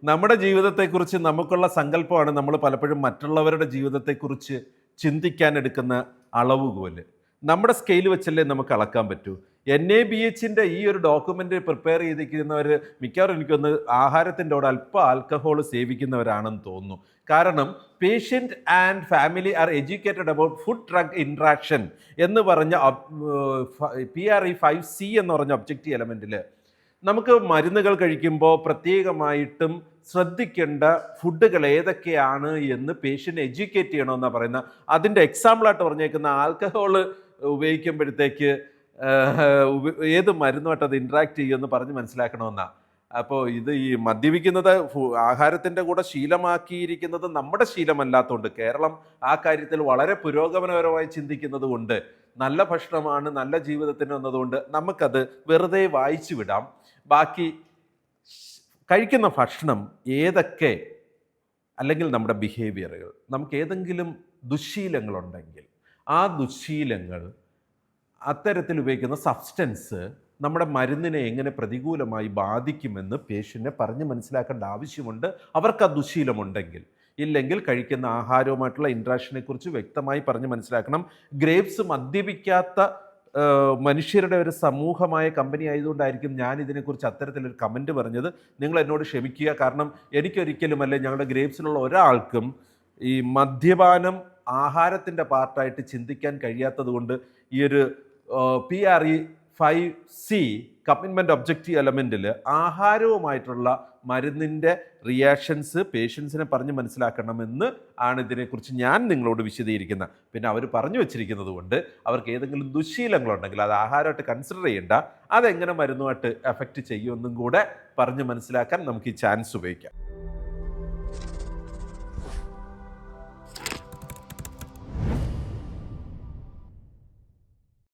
നമ്മുടെ ജീവിതത്തെക്കുറിച്ച് നമുക്കുള്ള സങ്കല്പമാണ് നമ്മൾ പലപ്പോഴും മറ്റുള്ളവരുടെ ജീവിതത്തെക്കുറിച്ച് ചിന്തിക്കാൻ എടുക്കുന്ന അളവുകോല്. നമ്മുടെ സ്കെയിൽ വെച്ചല്ലേ നമുക്ക് അളക്കാൻ പറ്റൂ. NABHൻ്റെ ഈ ഒരു ഡോക്യുമെൻ്റ് പ്രിപ്പയർ ചെയ്തിരിക്കുന്നവർ മിക്കവാറും എനിക്കൊന്ന് ആഹാരത്തിൻ്റെ കൂടെ അല്പം ആൽക്കഹോൾ സേവിക്കുന്നവരാണെന്ന് തോന്നുന്നു. കാരണം patient and family are educated about food drug interaction എന്ന് പറഞ്ഞ PRE5C എന്ന് പറഞ്ഞ ഒബ്ജക്റ്റീവ് എലമെൻറ്റിൽ നമുക്ക് മരുന്നുകൾ കഴിക്കുമ്പോൾ പ്രത്യേകമായിട്ടും ശ്രദ്ധിക്കേണ്ട ഫുഡുകൾ ഏതൊക്കെയാണ് എന്ന് പേഷ്യൻ്റ് എഡ്യൂക്കേറ്റ് ചെയ്യണമെന്നാണ് പറയുന്നത്. അതിൻ്റെ എക്സാമ്പിളായിട്ട് പറഞ്ഞേക്കുന്ന ആൽക്കഹോൾ ഉപയോഗിക്കുമ്പോഴത്തേക്ക് ഏത് മരുന്നുമായിട്ട് അത് ഇൻട്രാക്ട് ചെയ്യുമെന്ന് പറഞ്ഞ് മനസ്സിലാക്കണമെന്നാണ്. അപ്പോൾ ഇത് ഈ മദ്യപിക്കുന്നത് ആഹാരത്തിൻ്റെ കൂടെ ശീലമാക്കിയിരിക്കുന്നത് നമ്മുടെ ശീലമല്ലാത്തതുകൊണ്ട്, കേരളം ആ കാര്യത്തിൽ വളരെ പുരോഗമനപരമായി ചിന്തിക്കുന്നത് കൊണ്ട്, നല്ല ഭക്ഷണമാണ് നല്ല ജീവിതത്തിന് എന്നതുകൊണ്ട് നമുക്കത് വെറുതെ വായിച്ചു വിടാം. ബാക്കി കഴിക്കുന്ന ഭക്ഷണം ഏതൊക്കെ, അല്ലെങ്കിൽ നമ്മുടെ ബിഹേവിയറുകൾ, നമുക്ക് ഏതെങ്കിലും ദുശ്ശീലങ്ങളുണ്ടെങ്കിൽ ആ ദുശ്ശീലങ്ങൾ, അത്തരത്തിൽ ഉപയോഗിക്കുന്ന സബ്സ്റ്റൻസ് നമ്മുടെ മരുന്നിനെ എങ്ങനെ പ്രതികൂലമായി ബാധിക്കുമെന്ന് പേഷ്യൻറ്റിനെ പറഞ്ഞ് മനസ്സിലാക്കേണ്ട ആവശ്യമുണ്ട്, അവർക്ക് ആ ദുശ്ശീലമുണ്ടെങ്കിൽ. ഇല്ലെങ്കിൽ കഴിക്കുന്ന ആഹാരവുമായിട്ടുള്ള ഇൻട്രാക്ഷനെക്കുറിച്ച് വ്യക്തമായി പറഞ്ഞ് മനസ്സിലാക്കണം. ഗ്രേപ്സ് മദ്യപിക്കാത്ത മനുഷ്യരുടെ ഒരു സമൂഹമായ കമ്പനി ആയതുകൊണ്ടായിരിക്കും ഞാൻ ഇതിനെക്കുറിച്ച് അത്തരത്തിലൊരു കമൻറ്റ് പറഞ്ഞത്. നിങ്ങൾ എന്നോട് ക്ഷമിക്കുക. കാരണം എനിക്കൊരിക്കലുമല്ലേ ഞങ്ങളുടെ ഗ്രേപ്സിലുള്ള ഒരാൾക്കും ഈ മദ്യപാനം ആഹാരത്തിൻ്റെ പാർട്ടായിട്ട് ചിന്തിക്കാൻ കഴിയാത്തത് കൊണ്ട് ഈ ഒരു PRE5C കമ്മിറ്റ്മെൻ്റ് ഒബ്ജക്റ്റീവ് എലമെൻറ്റിൽ ആഹാരവുമായിട്ടുള്ള മരുന്നിൻ്റെ റിയാക്ഷൻസ് പേഷ്യൻസിനെ പറഞ്ഞ് മനസ്സിലാക്കണമെന്ന് ആണ് ഇതിനെക്കുറിച്ച് ഞാൻ നിങ്ങളോട് വിശദീകരിക്കുന്നത്. പിന്നെ അവർ പറഞ്ഞു വെച്ചിരിക്കുന്നത് കൊണ്ട് അവർക്ക് ഏതെങ്കിലും ദുശ്ശീലങ്ങളുണ്ടെങ്കിൽ അത് ആഹാരമായിട്ട് കൺസിഡർ ചെയ്യേണ്ട, അതെങ്ങനെ മരുന്നുമായിട്ട് എഫക്റ്റ് ചെയ്യുമെന്നും കൂടെ പറഞ്ഞ് മനസ്സിലാക്കാൻ നമുക്ക് ഈ ചാൻസ് ഉപയോഗിക്കാം.